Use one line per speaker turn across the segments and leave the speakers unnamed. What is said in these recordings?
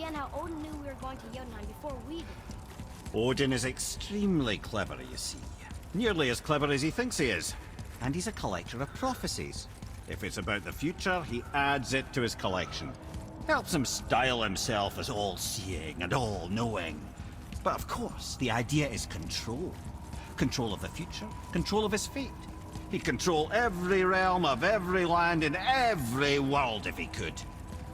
again how Odin knew we were going to Jotunheim before we did.
Odin is extremely clever, you see. Nearly as clever as he thinks he is. And he's a collector of prophecies. If it's about the future, he adds it to his collection. Helps him style himself as all-seeing and all-knowing. But of course, the idea is control. Control of the future, control of his fate. He'd control every realm of every land in every world if he could.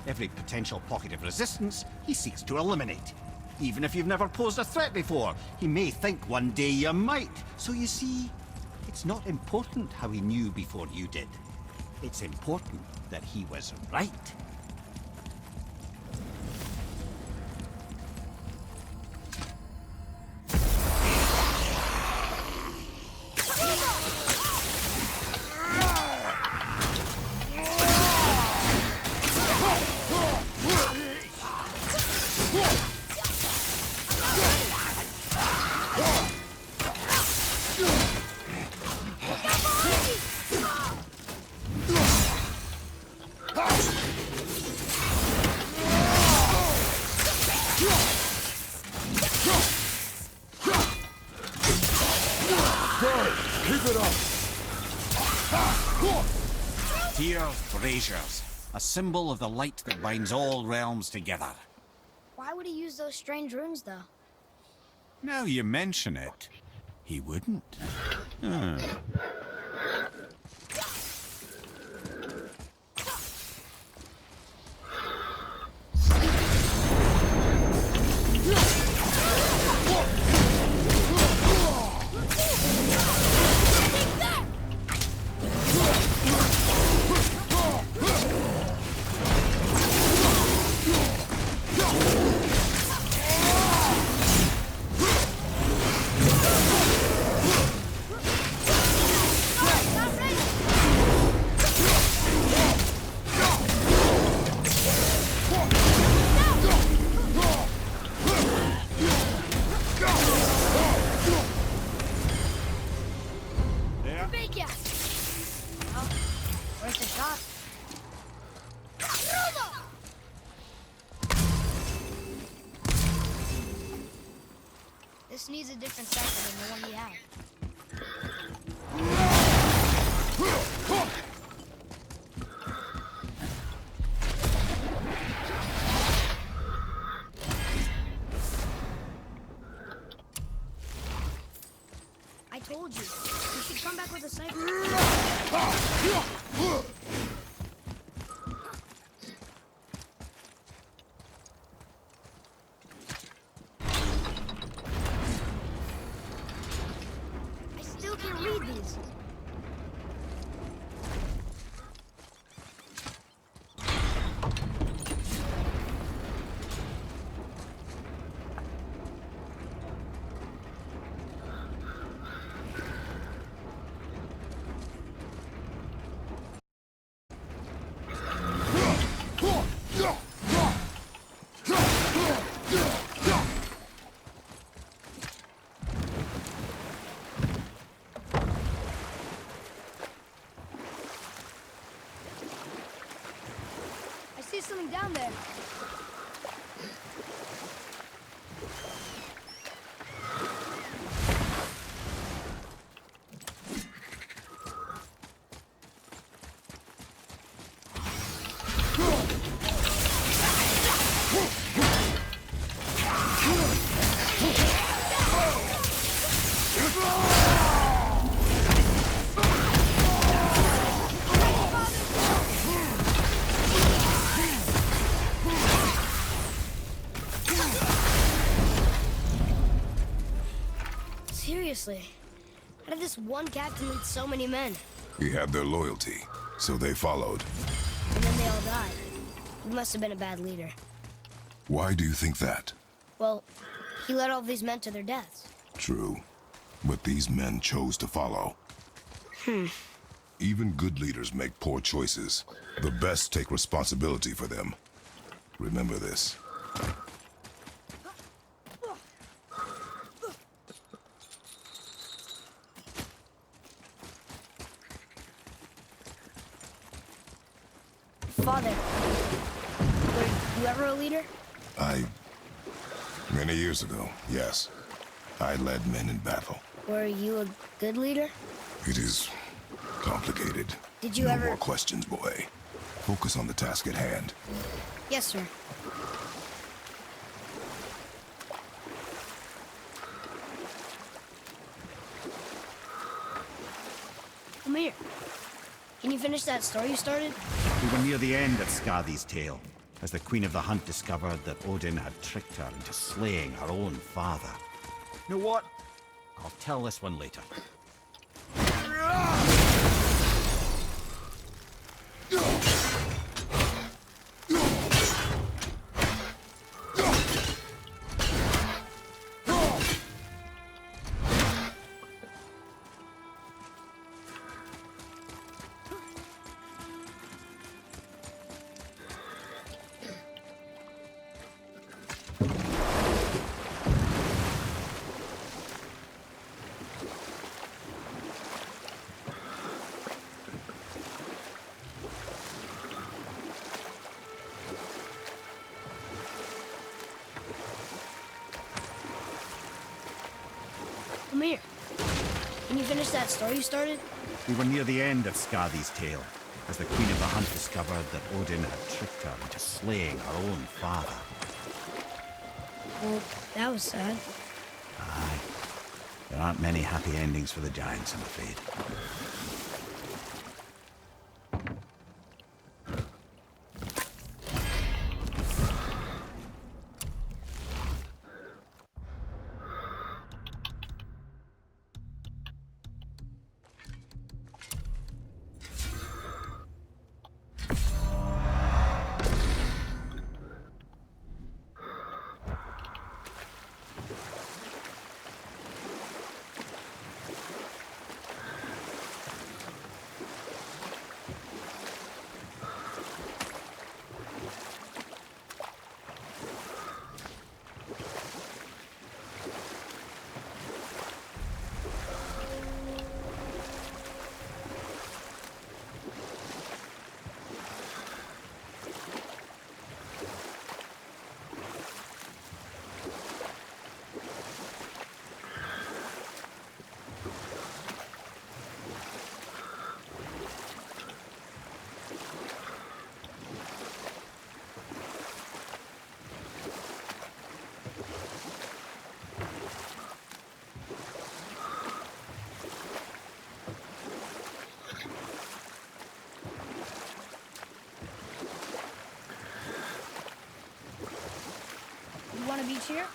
Every potential pocket of resistance, he seeks to eliminate. Even if you've never posed a threat before, he may think one day you might. So you see, it's not important how he knew before you did. It's important that he was right. Braziers, a symbol of the light that binds all realms together.
Why would he use those strange runes, though?
Now you mention it, he wouldn't.
This needs a different cycle than the one we had. I told you, you should come back with a cycle. Something down there. Seriously, how did this one captain lead so many men?
He had their loyalty, so they followed.
And then they all died. He must have been a bad leader.
Why do you think that?
Well, he led all these men to their deaths.
True, but these men chose to follow. Even good leaders make poor choices. The best take responsibility for them. Remember this.
Father, were you ever a leader?
Many years ago, yes. I led men in battle.
Were you a good leader?
It is complicated.
Did you
no
ever...
more questions, boy. Focus on the task at hand.
Yes, sir. Come here. Can you finish that story you started?
We were near the end of Skadi's tale, as the Queen of the Hunt discovered that Odin had tricked her into slaying her own father. You know what? I'll tell this one later.
Come here. Can you finish that story you started?
We were near the end of Skadi's tale, as the Queen of the Hunt discovered that Odin had tricked her into slaying her own father.
Well, that was sad.
Aye. There aren't many happy endings for the giants, I'm afraid.
You want a beach here?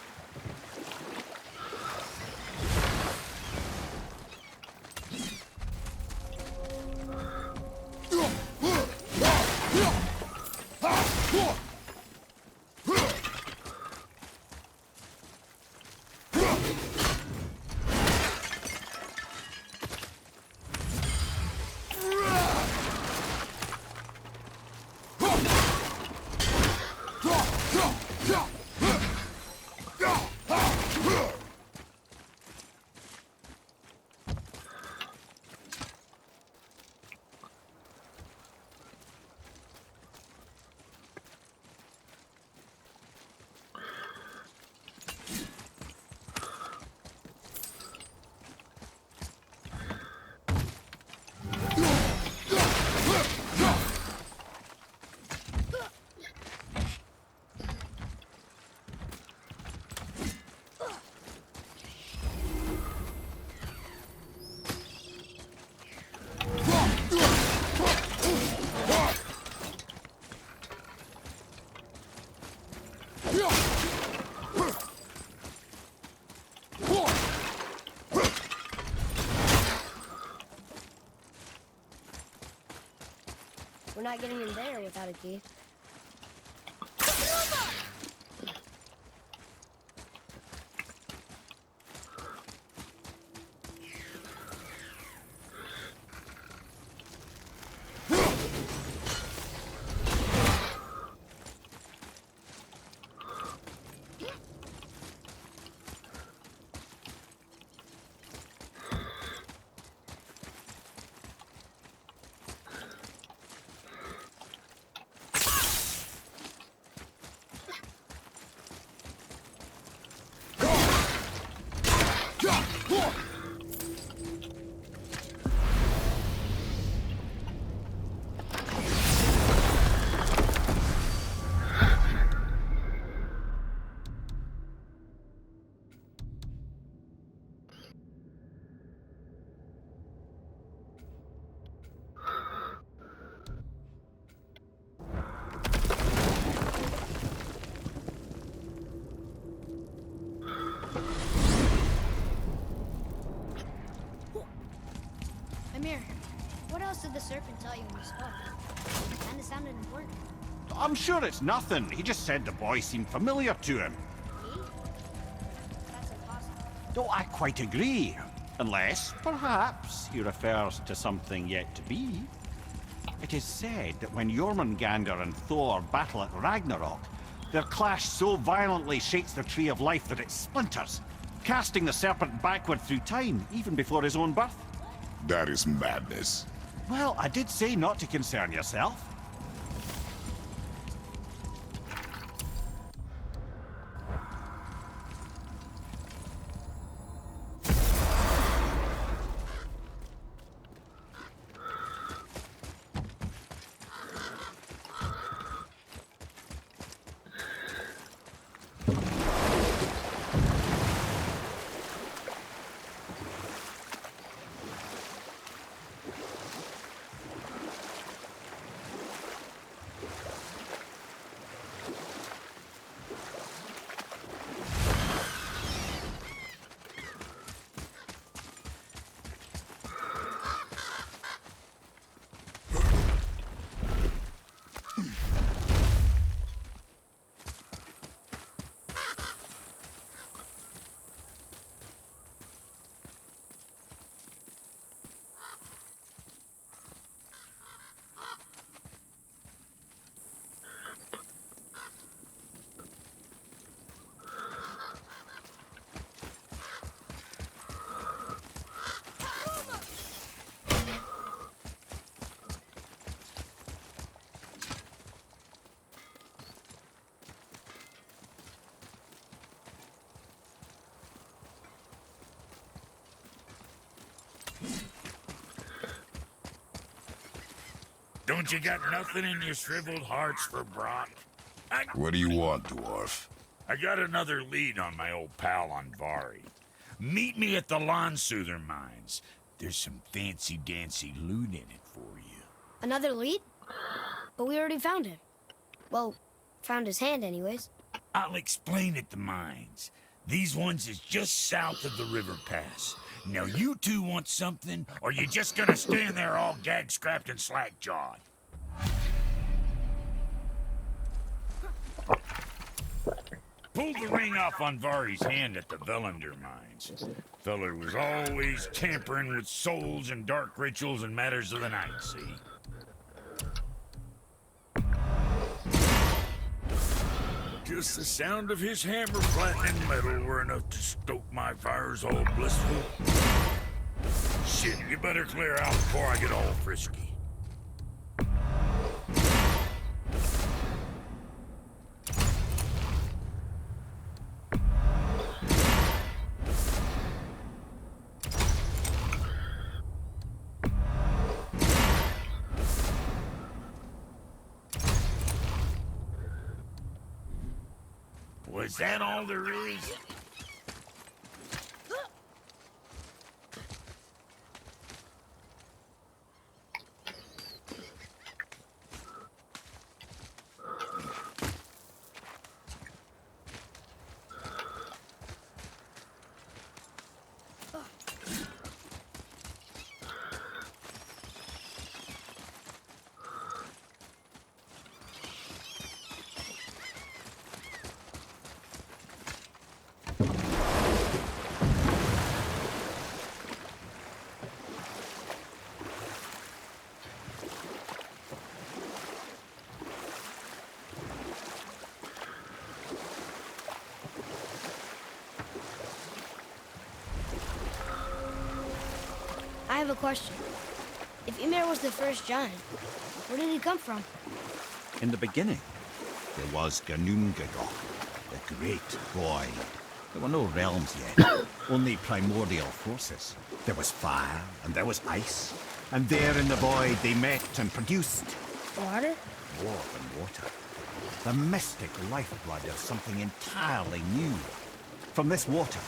We're not getting in there without a key. Ymir, what else did the serpent tell you when you spoke? Kinda sounded important.
I'm sure it's nothing. He just said the boy seemed familiar to him.
Me? That's impossible.
No, I quite agree. Unless, perhaps, he refers to something yet to be. It is said that when Jormungandr and Thor battle at Ragnarok, their clash so violently shakes the Tree of Life that it splinters, casting the serpent backward through time, even before his own birth.
That is madness.
Well, I did say not to concern yourself.
Don't you got nothing in your shriveled hearts for Brock?
What do you want, dwarf?
I got another lead on my old pal Andvari. Meet me at the Lawnsoother mines. There's some fancy-dancy loot in it for you.
Another lead? But we already found him. Well, found his hand anyways.
I'll explain at the mines. These ones is just south of the river pass. Now you two want something, or you just gonna stand there all gag-scrapped and slack-jawed? Pulled the ring off Andvari's hand at the Legandary mines. Feller was always tampering with souls and dark rituals and matters of the night, see? Just the sound of his hammer flattening metal were enough to stoke my fires all blissful. Shit, you better clear out before I get all frisky. Was that all there is?
I have a question. If Ymir was the first giant, where did he come from?
In the beginning, there was Ginnungagok, the great void. There were no realms yet, only primordial forces. There was fire, and there was ice. And there in the void they met and produced
Water?
more than water. The mystic lifeblood of something entirely new. From this water,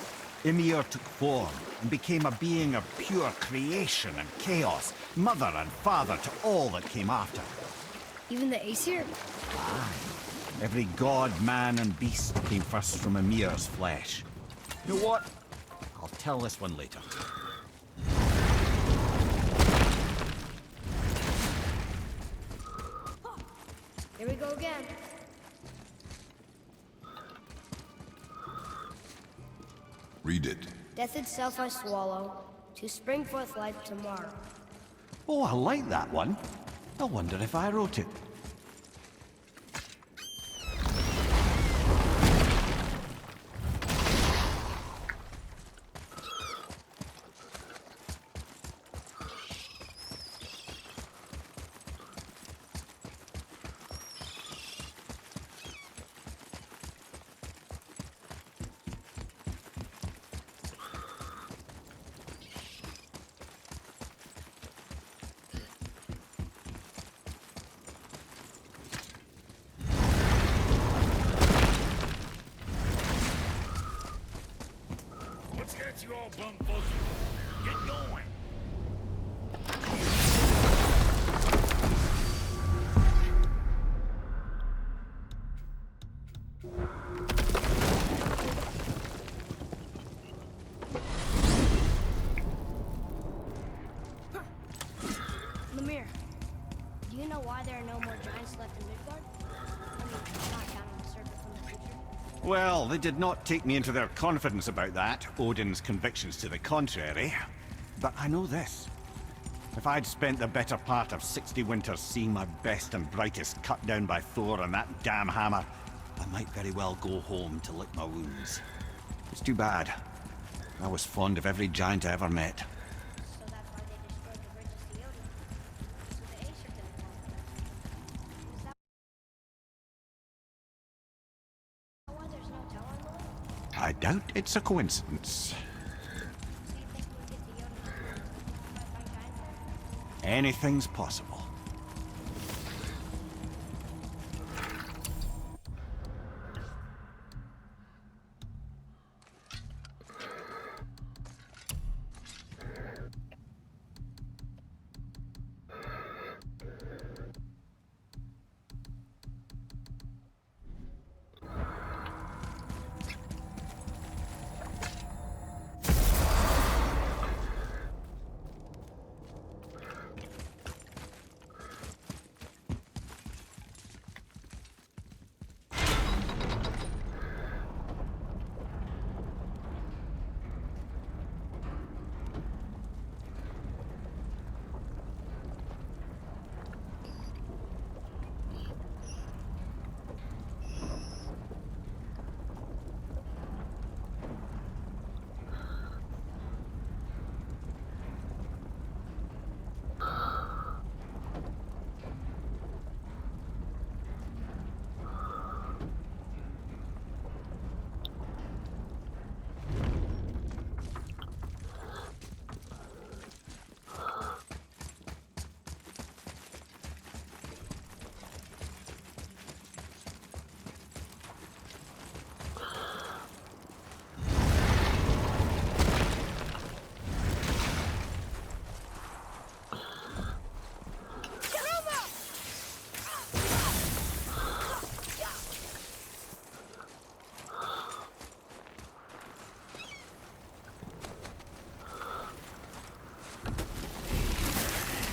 Ymir took form and became a being of pure creation and chaos, mother and father to all that came after.
Even the Aesir?
Aye. Every god, man, and beast came first from Ymir's flesh. You know what? I'll tell this one later.
again.
Read it.
Death itself I swallow, to spring forth life tomorrow.
Oh, I like that one. I wonder if I wrote it.
What's got you all bum fuzzy? Get going.
Lemire, do you know why there are no more giants left in Midgard? I mean, not counting the serpent from the future.
Well, they did not take me into their confidence about that, Odin's convictions to the contrary. But I know this. If I'd spent the better part of 60 winters seeing my best and brightest cut down by Thor and that damn hammer, I might very well go home to lick my wounds. It's too bad. I was fond of every giant I ever met.
So that's why they destroyed the bridges to Odin. So the Aesir didn't fall. Is that why there's no tower on the lake?
I doubt it's a coincidence.
Do you think we'll get to Odin's ruins and fight by giants there?
Anything's possible.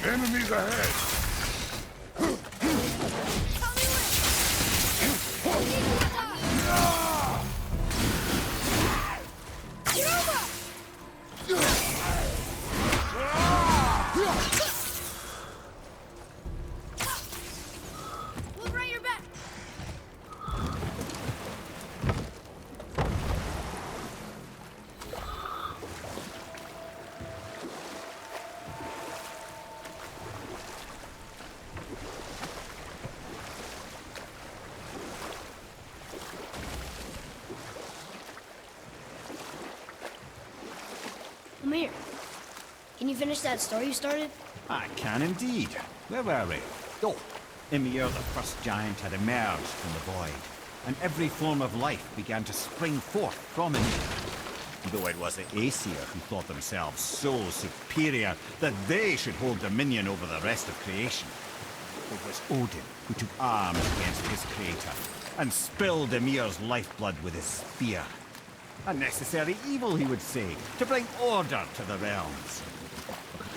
Enemies ahead!
We'll right your back. Lemire, can you finish that story you started?
I can indeed. Where were we? Oh, Ymir, the first giant, had emerged from the void, and every form of life began to spring forth from Ymir. Though it was the Aesir who thought themselves so superior that they should hold dominion over the rest of creation. It was Odin who took arms against his creator, and spilled Ymir's lifeblood with his spear. A necessary evil, he would say, to bring order to the realms.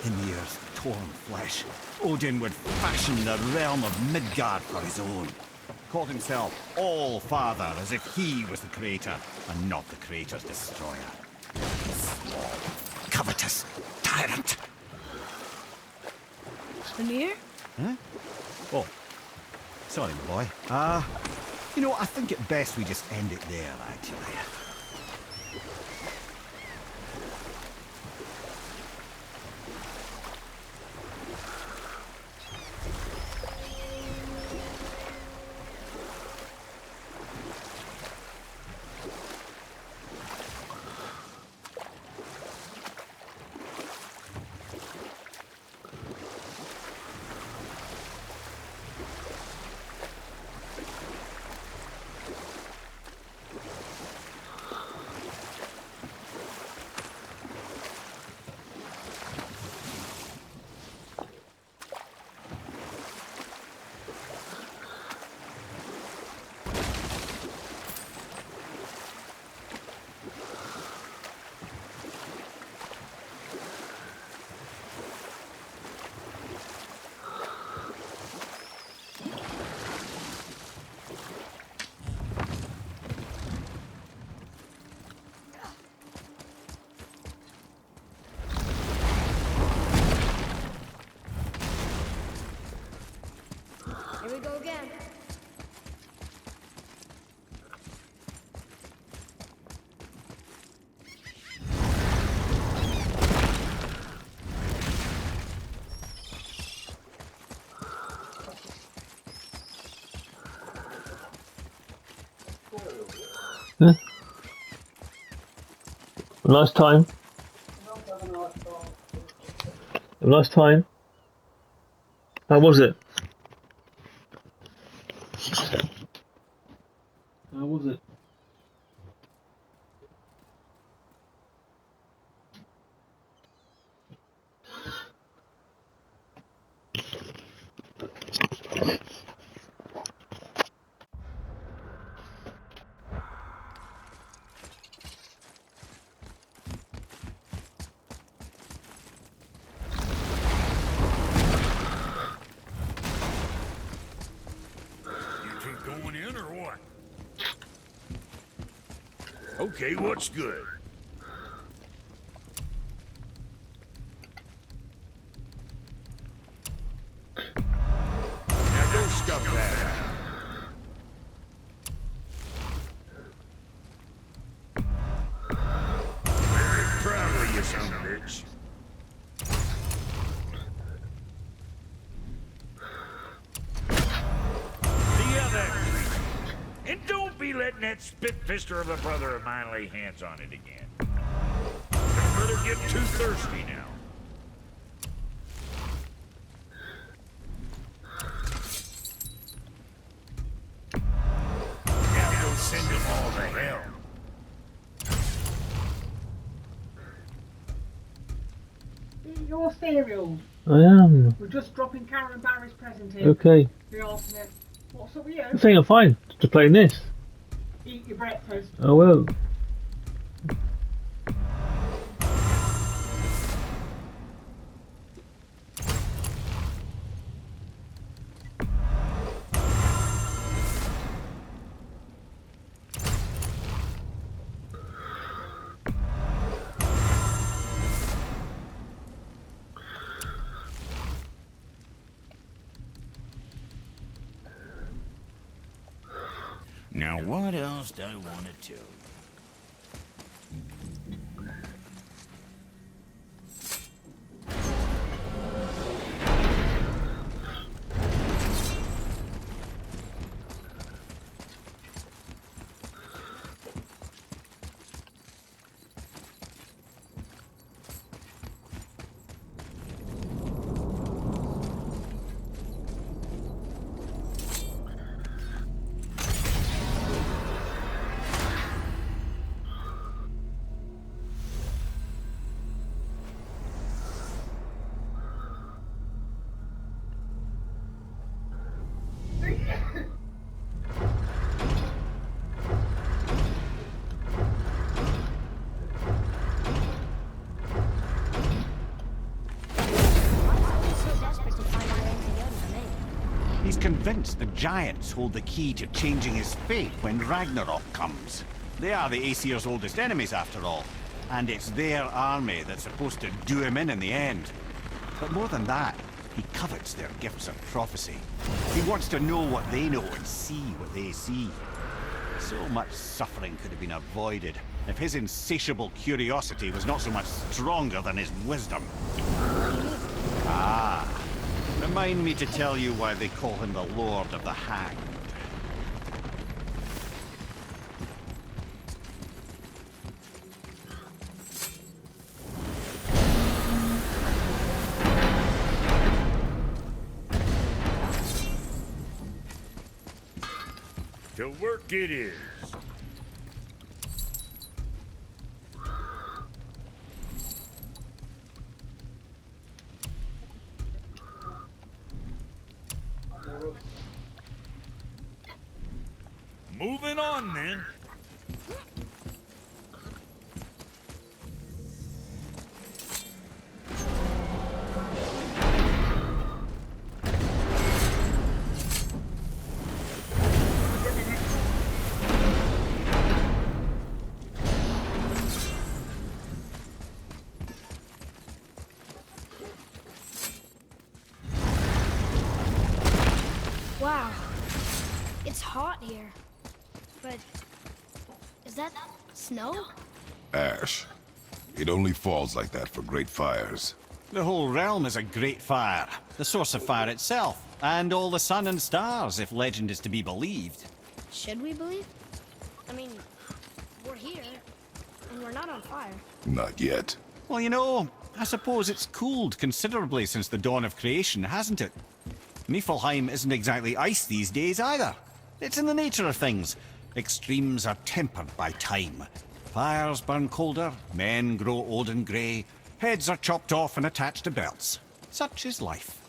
Ymir's torn flesh, Odin would fashion the realm of Midgard for his own. called himself All-Father, as if he was the creator, and not the creator's destroyer. Small, covetous tyrant.
Lemire?
Huh? Oh, sorry, my boy. You know, I think it best we just end it there, actually.
Here we go again.
Huh? Nice time. Nice time. How was it? How was it?
You two going in or what? Okay, what's good? Now go scuff that out. Very proud of you, son of a bitch. The other. And don't be letting that spit-fister of a brother of mine lay hands on it again. Don't let her get too thirsty now. Now go send them all to hell.
Eat your cereal.
I am.
We're just dropping Karen and Barry's present in.
Okay.
The alternate. What's up with
I
you?
think I'm fine. Just playing this.
Eat your breakfast.
Oh well.
Now what else do I want to tell you?
convinced the giants hold the key to changing his fate when Ragnarok comes. They are the Aesir's oldest enemies, after all, and it's their army that's supposed to do him in the end. But more than that, he covets their gifts of prophecy. He wants to know what they know and see what they see. So much suffering could have been avoided if his insatiable curiosity was not so much stronger than his wisdom. Ah, remind me to tell you why they call him the Lord of the Hanged.
To work it is. Moving on then.
Wow. It's hot here. But is that snow?
Ash. It only falls like that for great fires.
The whole realm is a great fire, the source of fire itself, and all the sun and stars, if legend is to be believed.
Should we believe? I mean, we're here, and we're not on fire.
Not yet.
Well, you know, I suppose it's cooled considerably since the dawn of creation, hasn't it? Niflheim isn't exactly ice these days either. It's in the nature of things. Extremes are tempered by time. Fires burn colder, men grow old and grey, heads are chopped off and attached to belts. Such is life.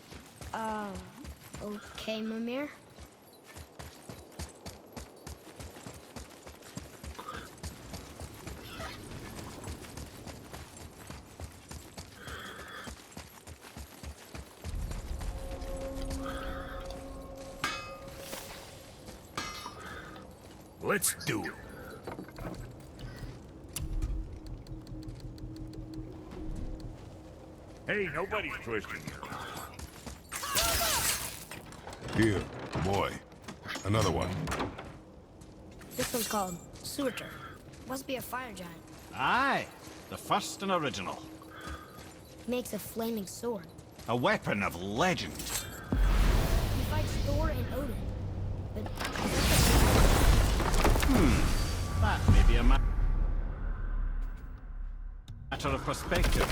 Okay, Mimir.
Let's do it. Hey, nobody's twisting you.
Here, boy. Another one.
This one's called Surtur. Must be a fire giant.
Aye, the first and original.
Makes a flaming sword.
A weapon of legend.
He fights Thor and Odin. But
That may be a matter of perspective.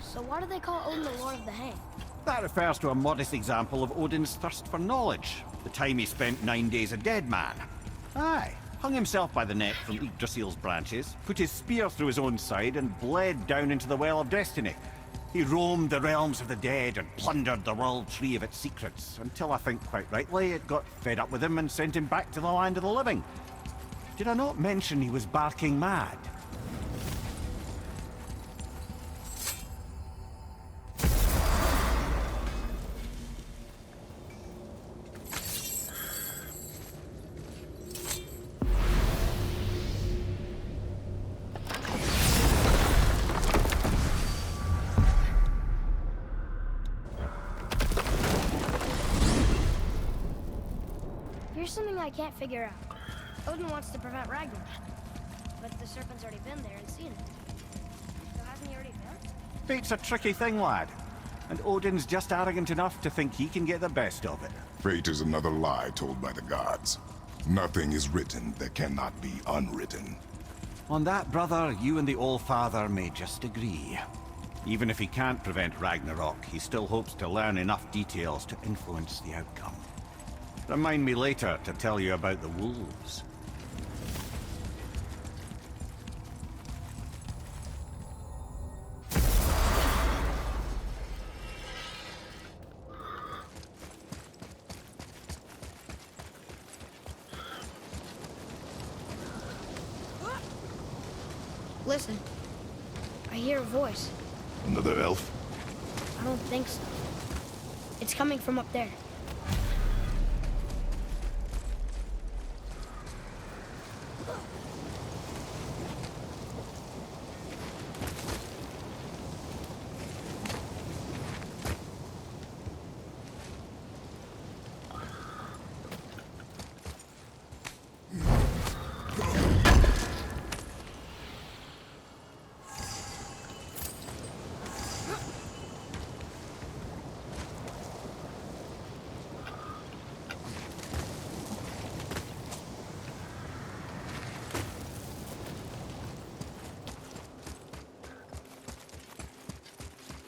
so why do they call Odin the Lord of the Hang?
That refers to a modest example of Odin's thirst for knowledge. The time he spent 9 days a dead man. Aye, hung himself by the neck from Yggdrasil's branches, put his spear through his own side and bled down into the Well of Destiny. He roamed the realms of the dead and plundered the world tree of its secrets, until I think quite rightly it got fed up with him and sent him back to the land of the living. Did I not mention he was barking mad?
Here's something I can't figure out. Odin wants to prevent Ragnarok, but the serpent's already been there and seen it. So hasn't he already been?
Fate's a tricky thing, lad. And Odin's just arrogant enough to think he can get the best of it.
Fate is another lie told by the gods. Nothing is written that cannot be unwritten.
On that, brother, you and the All-Father may just agree. Even if he can't prevent Ragnarok, he still hopes to learn enough details to influence the outcome. Remind me later to tell you about the wolves.
Listen, I hear a voice.
Another elf?
I don't think so. It's coming from up there.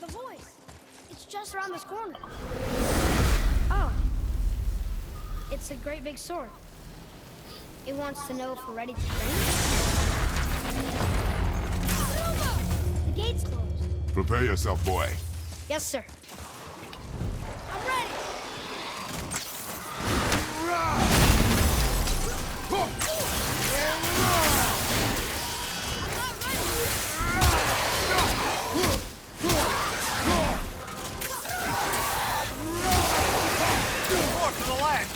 The voice! It's just around this corner. Oh. It's a great big sword. It wants to know if we're ready to train. The gate's closed.
Prepare yourself, boy.
Yes, sir. I'm ready!
More to the left!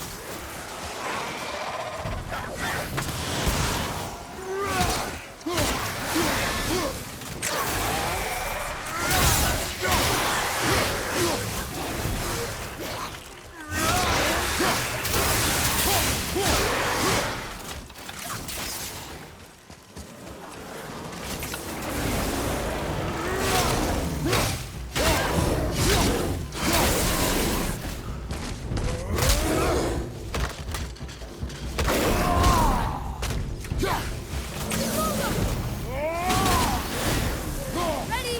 Ready?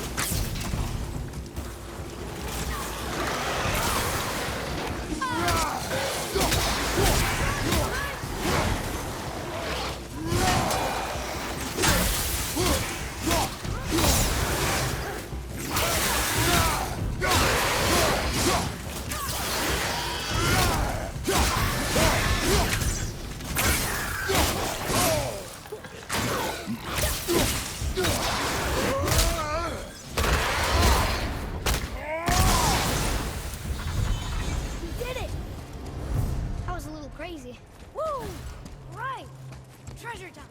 We did it! That was a little crazy. Woo! Right! Treasure time!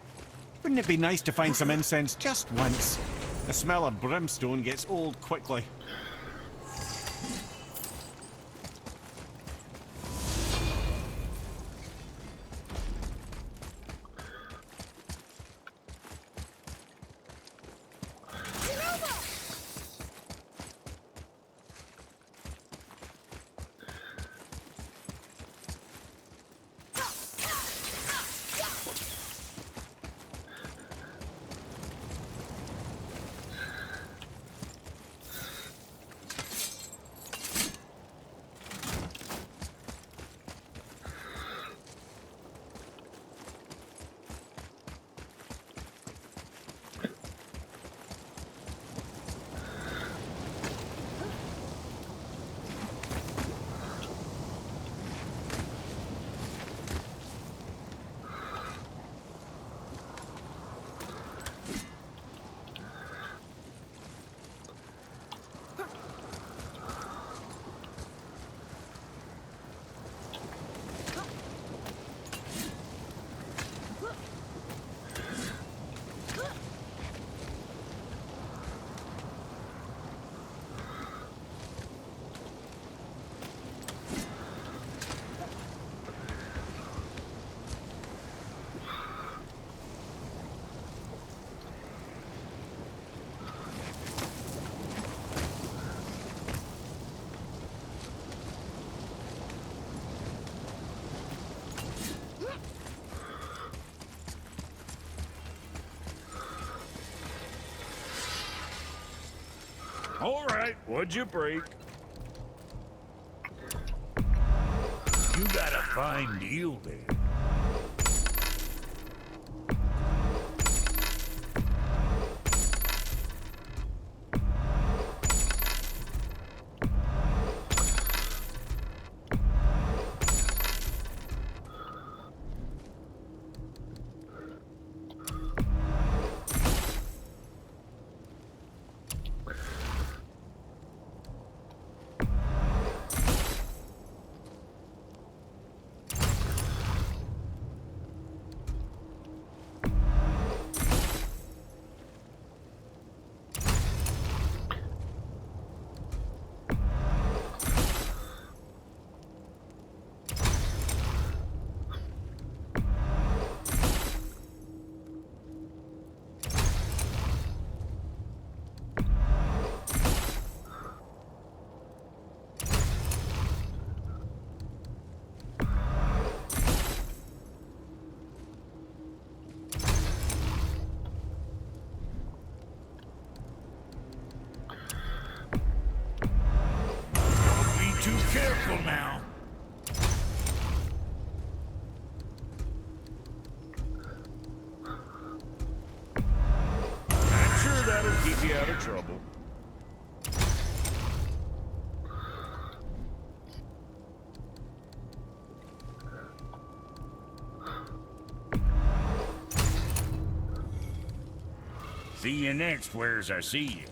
Wouldn't it be nice to find some incense just once? The smell of brimstone gets old quickly.
All right, what'd you break? You got a fine deal there. Careful now. I'm sure that'll keep you out of trouble. See you next, where's I see you.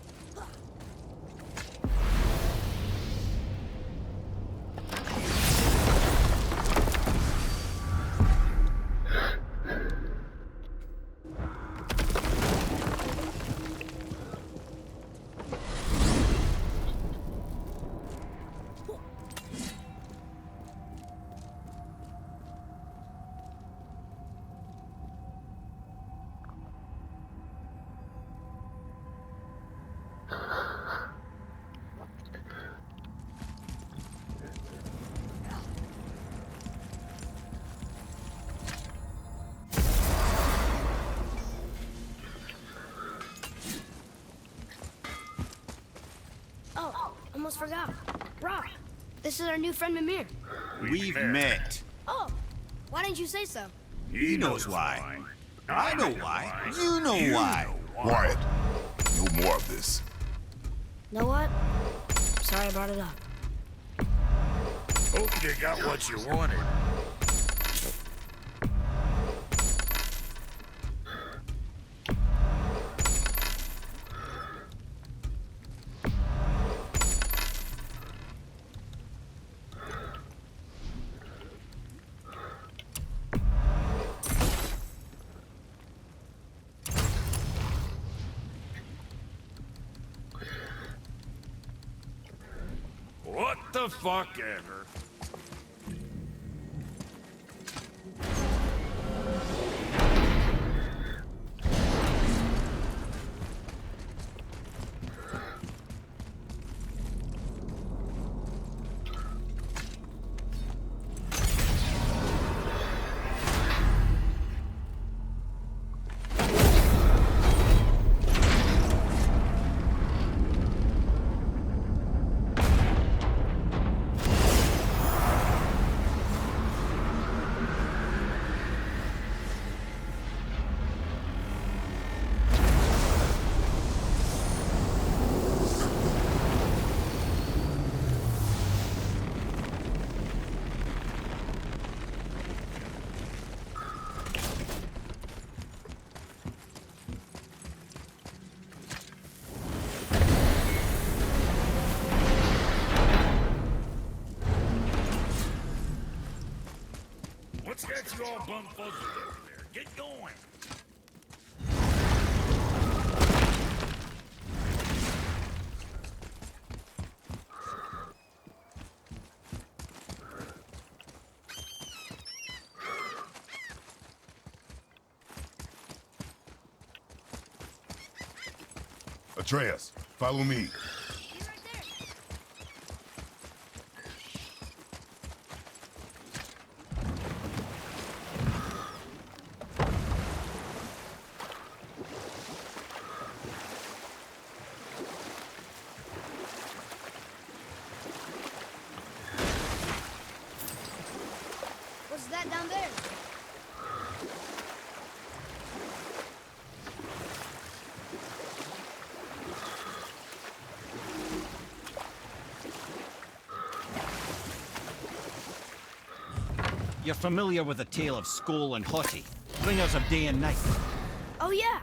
Oh, almost forgot. Rob, this is our new friend Mimir.
We've met.
Oh, why didn't you say so?
He knows why. I know why. You know why.
Quiet. No more of this.
Know what? Sorry I brought it up.
Hope you got what you wanted. What the fuck ever? What's got you all bumfuzzled over there? Get going!
Atreus, follow me.
He's right there. What's that down there?
You're familiar with the tale of Skoll and Haughty, bringers of day and night.
Oh yeah,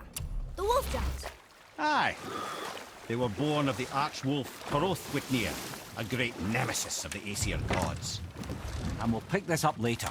the wolf giants.
Aye. They were born of the arch-wolf Hrothwitnir, a great nemesis of the Aesir gods. And we'll pick this up later.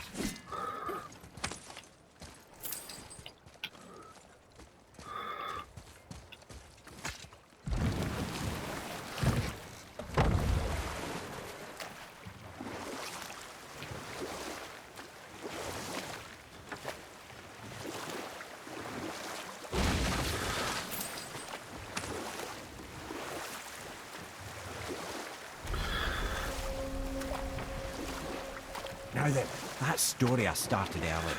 Now then, that story I started earlier.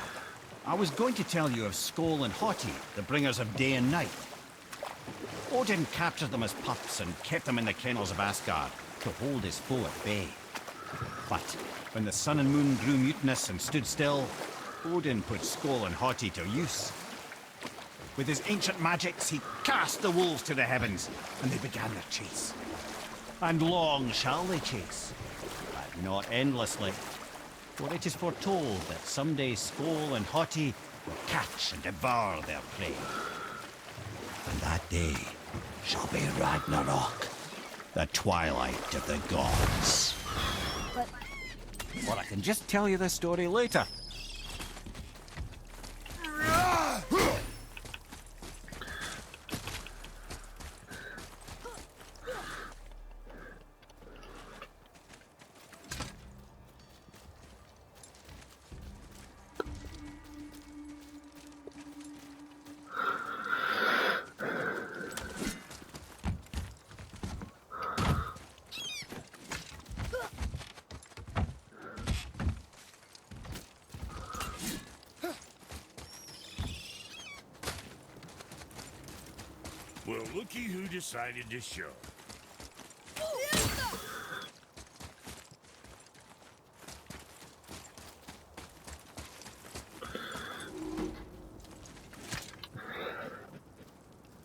I was going to tell you of Skoll and Haughty, the bringers of day and night. Odin captured them as pups and kept them in the kennels of Asgard to hold his foe at bay. But when the sun and moon grew mutinous and stood still, Odin put Skoll and Hati to use. With his ancient magics, he cast the wolves to the heavens, and they began their chase. And long shall they chase, but not endlessly, for it is foretold that someday Skoll and Hati will catch and devour their prey. And that day shall be Ragnarok, the twilight of the gods.
But
Or I can just tell you the story later.
Well, looky who decided to show.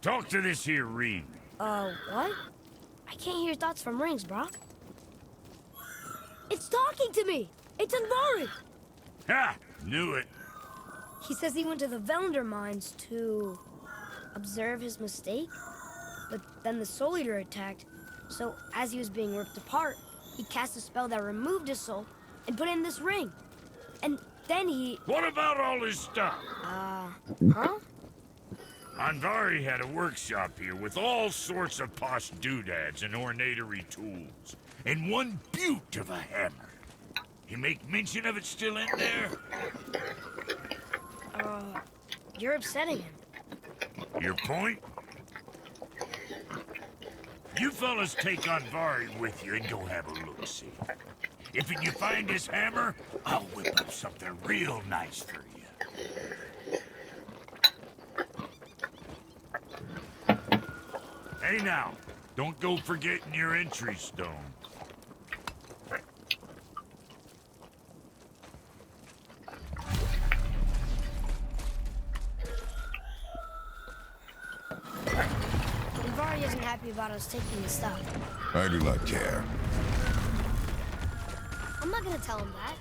Talk to this here ring.
what? I can't hear thoughts from rings, Brock. It's talking to me! It's Andvari!
Ha! Knew it.
He says he went to the Velnder mines to observe his mistake, but then the Soul Eater attacked. So as he was being ripped apart, he cast a spell that removed his soul and put in this ring. And then he...
What about all his stuff?
Huh?
Andvari had a workshop here with all sorts of posh doodads and ornatery tools, and one beaut of a hammer. You make mention of it still in there?
You're upsetting him.
Your point? You fellas take Andvari with you and go have a look-see. If you find his hammer, I'll whip up something real nice for you. Hey now, don't go forgetting your entry stone.
Andvari isn't happy about us taking the stuff.
I do not care.
I'm not gonna tell him that.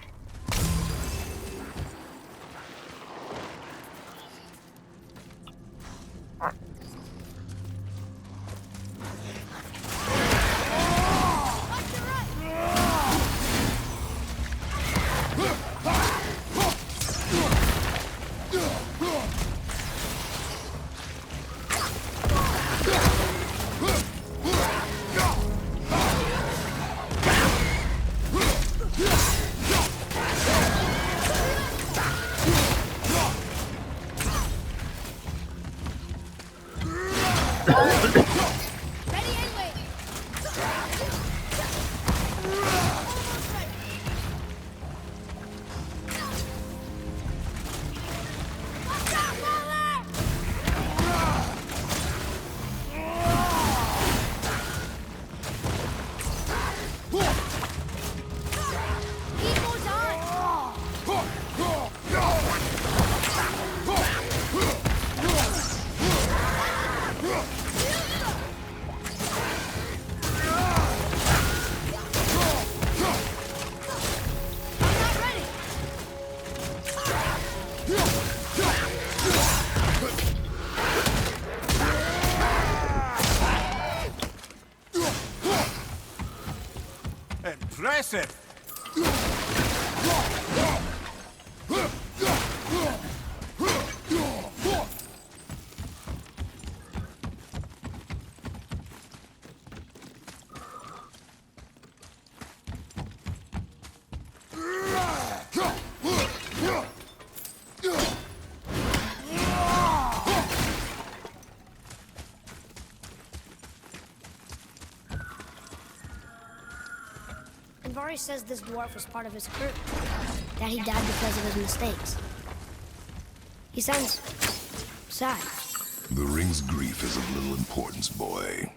Impressive!
Andvari says this dwarf was part of his crew, that he died because of his mistakes. He sounds sad.
The ring's grief is of little importance, boy.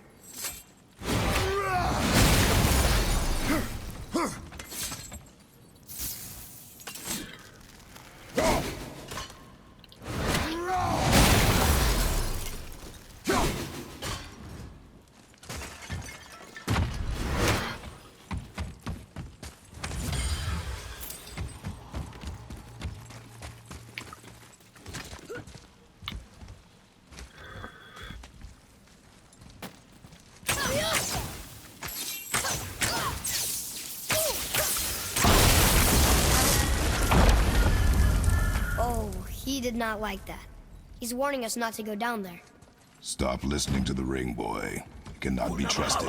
not like that. He's warning us not to go down there.
Stop listening to the ring boy. He cannot be trusted.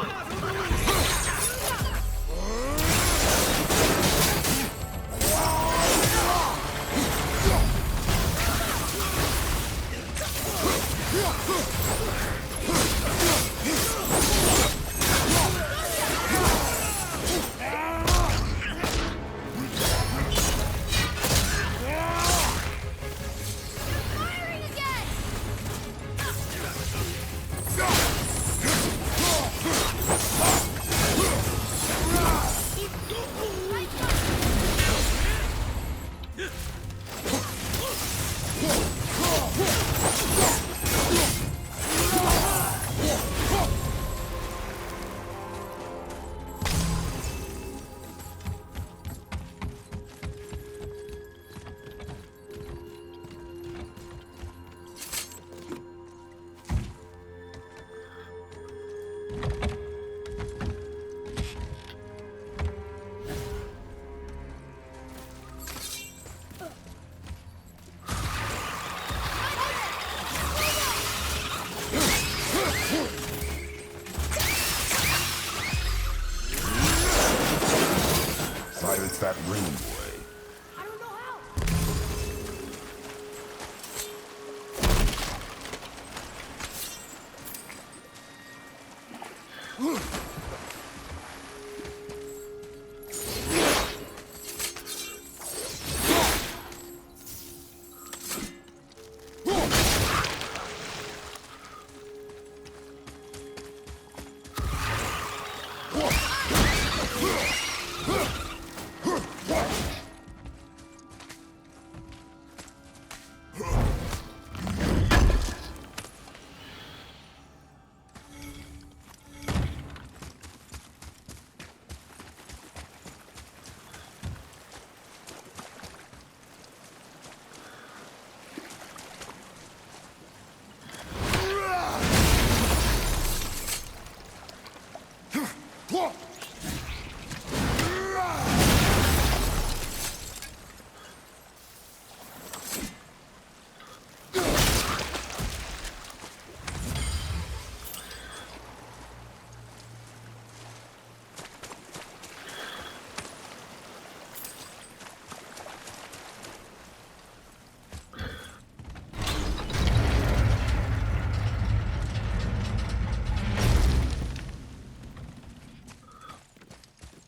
Firing again!
Silence that ring boy.
I don't know how.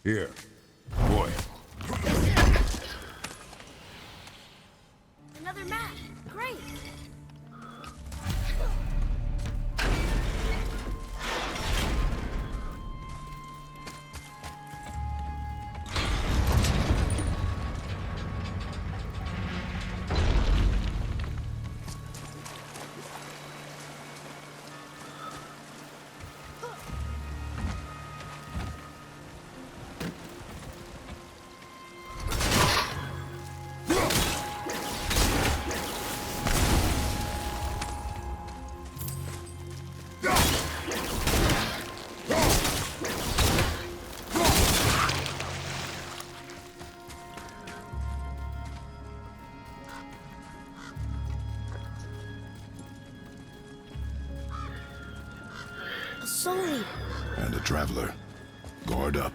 Here. Boy.
Another map. Great. A soul eater.
And a traveler. Guard up.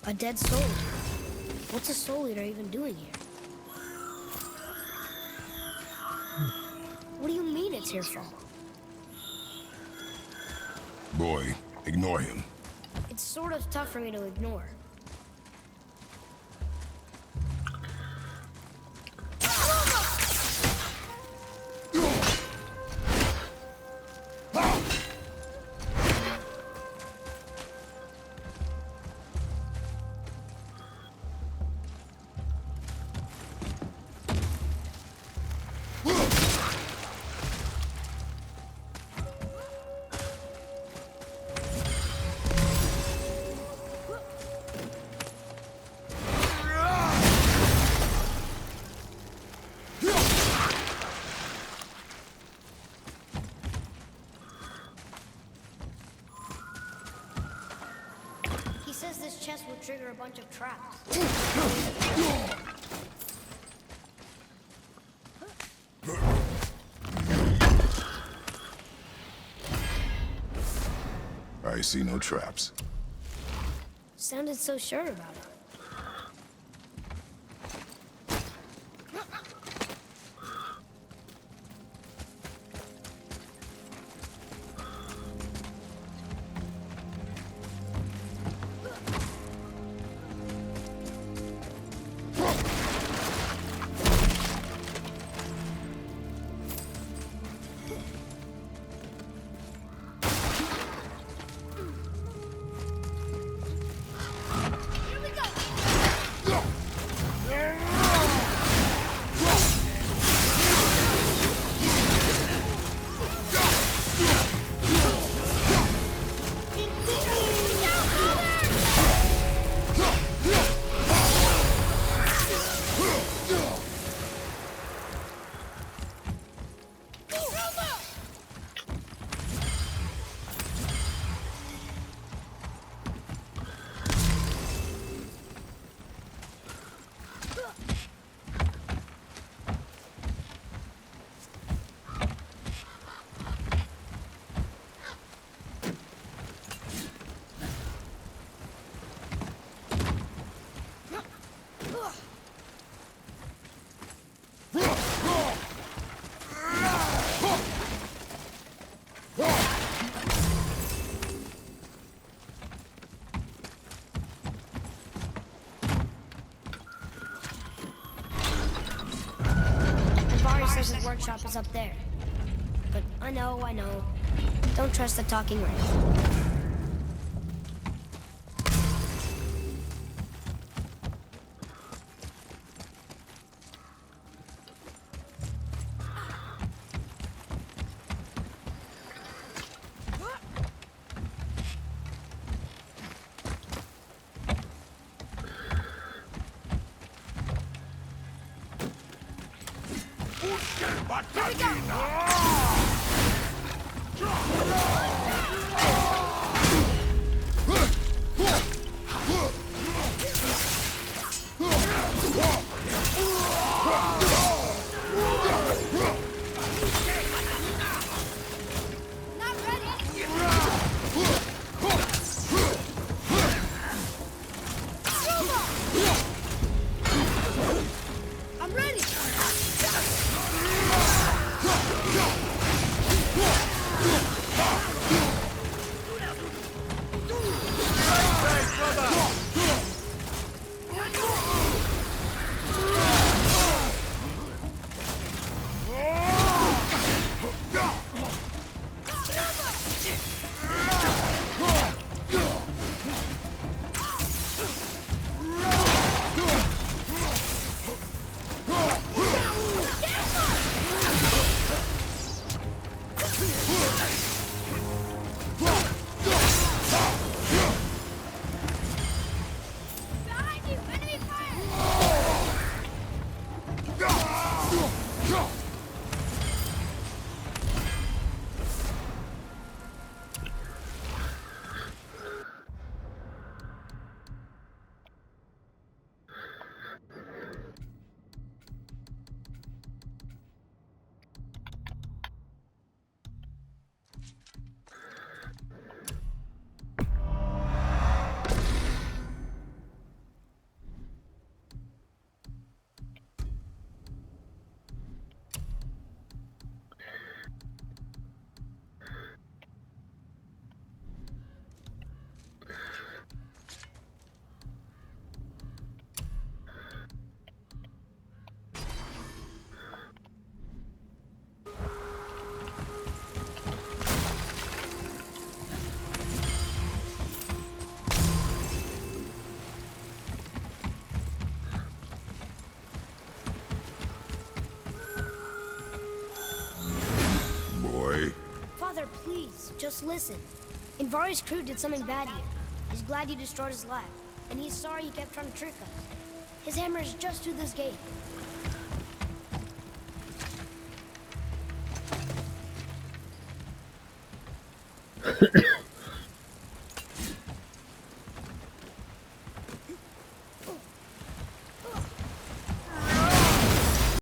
A dead soul. What's a soul eater even doing here? What do you mean it's your fault?
Boy, ignore him.
It's sort of tough for me to ignore. He says this chest will trigger a bunch of traps.
I see no traps.
Sounded so sure about it. Says his workshop is up there. But I know. Don't trust the talking ring. Please, just listen. Invari's crew did something bad here. He's glad you destroyed his lab, and he's sorry he kept trying to trick us. His hammer is just through this gate.